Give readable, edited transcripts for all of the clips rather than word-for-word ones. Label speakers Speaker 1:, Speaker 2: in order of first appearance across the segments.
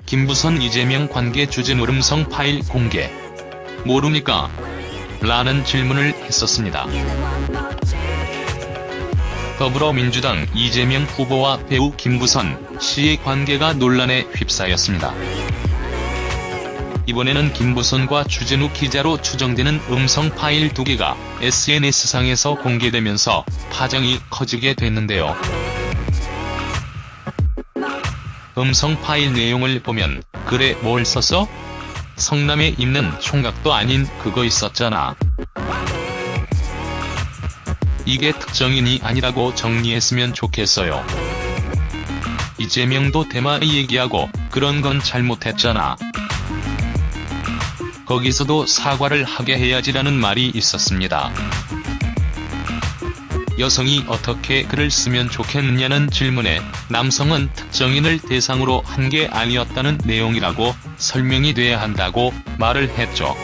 Speaker 1: 김부선 이재명 관계 주진우 음성 파일 공개. 모릅니까? 라는 질문을 했었습니다. 더불어민주당 이재명 후보와 배우 김부선 씨의 관계가 논란에 휩싸였습니다. 이번에는 김부선과 주진우 기자로 추정되는 음성 파일 2개가 SNS상에서 공개되면서 파장이 커지게 됐는데요. 음성 파일 내용을 보면 "그래 뭘 썼어? 성남에 있는 총각도 아닌 그거 있었잖아. 이게 특정인이 아니라고 정리했으면 좋겠어요. 이재명도 대마에 얘기하고 그런 건 잘못했잖아. 거기서도 사과를 하게 해야지라는 말이 있었습니다. 여성이 어떻게 글을 쓰면 좋겠느냐는 질문에 남성은 특정인을 대상으로 한 게 아니었다는 내용이라고 설명이 돼야 한다고 말을 했죠.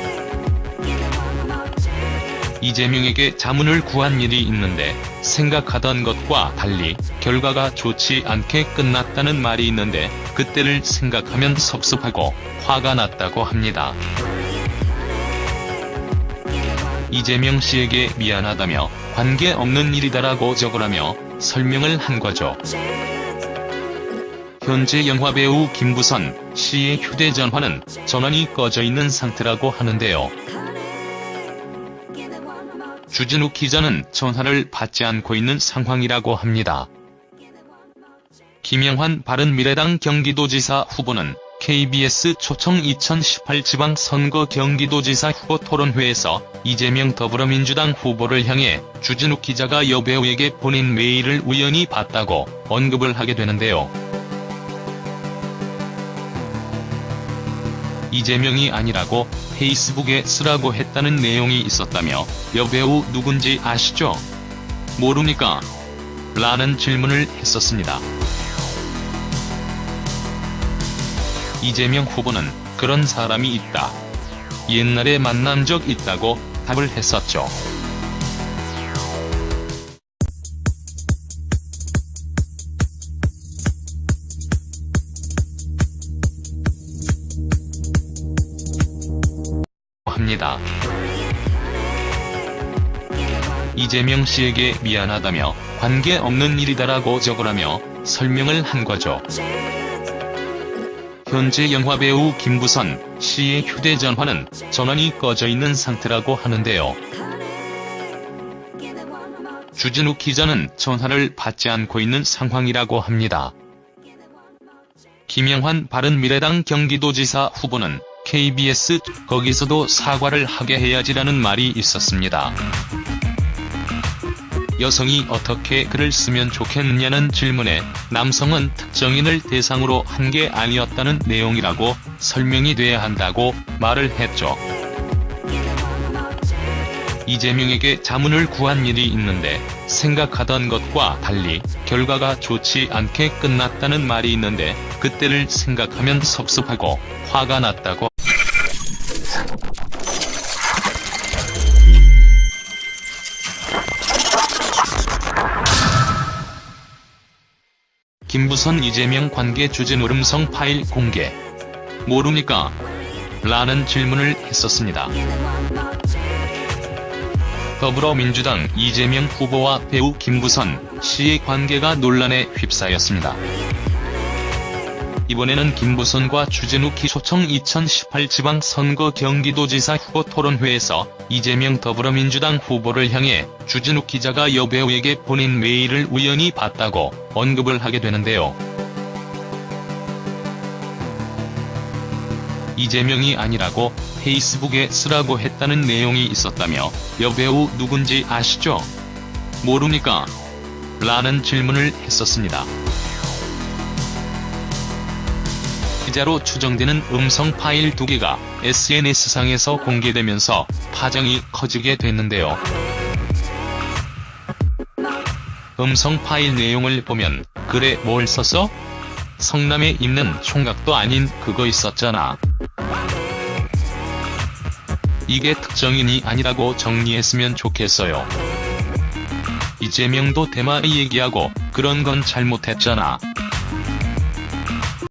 Speaker 1: 이재명에게 자문을 구한 일이 있는데 생각하던 것과 달리 결과가 좋지 않게 끝났다는 말이 있는데 그때를 생각하면 섭섭하고 화가 났다고 합니다. 이재명 씨에게 미안하다며 관계없는 일이다라고 적으라며 설명을 한 거죠. 현재 영화배우 김부선 씨의 휴대전화는 전원이 꺼져 있는 상태라고 하는데요. 주진우 기자는 전화를 받지 않고 있는 상황이라고 합니다. 김영환 바른미래당 경기도지사 후보는 KBS 초청 2018 지방선거 경기도지사 후보 토론회에서 이재명 더불어민주당 후보를 향해 주진우 기자가 여배우에게 보낸 메일을 우연히 봤다고 언급을 하게 되는데요. 이재명이 아니라고 페이스북에 쓰라고 했다는 내용이 있었다며 여배우 누군지 아시죠? 모릅니까? 라는 질문을 했었습니다. 이재명 후보는 그런 사람이 있다. 옛날에 만난 적 있다고 답을 했었죠. 합니다. 이재명 씨에게 미안하다며 관계없는 일이다라고 적으라며 설명을 한 거죠. 현재 영화배우 김부선 씨의 휴대전화는 전원이 꺼져 있는 상태라고 하는데요. 주진우 기자는 전화를 받지 않고 있는 상황이라고 합니다. 김영환 바른미래당 경기도지사 후보는 KBS 거기서도 사과를 하게 해야지라는 말이 있었습니다. 여성이 어떻게 글을 쓰면 좋겠느냐는 질문에 남성은 특정인을 대상으로 한 게 아니었다는 내용이라고 설명이 돼야 한다고 말을 했죠. 이재명에게 자문을 구한 일이 있는데 생각하던 것과 달리 결과가 좋지 않게 끝났다는 말이 있는데 그때를 생각하면 섭섭하고 화가 났다고 김부선 이재명 관계 주진우 음성 파일 공개. 모릅니까? 라는 질문을 했었습니다. 더불어민주당 이재명 후보와 배우 김부선 씨의 관계가 논란에 휩싸였습니다. 이번에는 김부선과 주진우 초청 2018 지방선거 경기도지사 후보 토론회에서 이재명 더불어민주당 후보를 향해 주진우 기자가 여배우에게 보낸 메일을 우연히 봤다고 언급을 하게 되는데요. 이재명이 아니라고 페이스북에 쓰라고 했다는 내용이 있었다며 여배우 누군지 아시죠? 모릅니까? 라는 질문을 했었습니다. 기자로 추정되는 음성 파일 2개가 SNS상에서 공개되면서 파장이 커지게 됐는데요. 음성 파일 내용을 보면 "그래 뭘 썼어? 성남에 있는 총각도 아닌 그거 있었잖아. 이게 특정인이 아니라고 정리했으면 좋겠어요. 이재명도 대마 얘기하고 그런 건 잘못했잖아.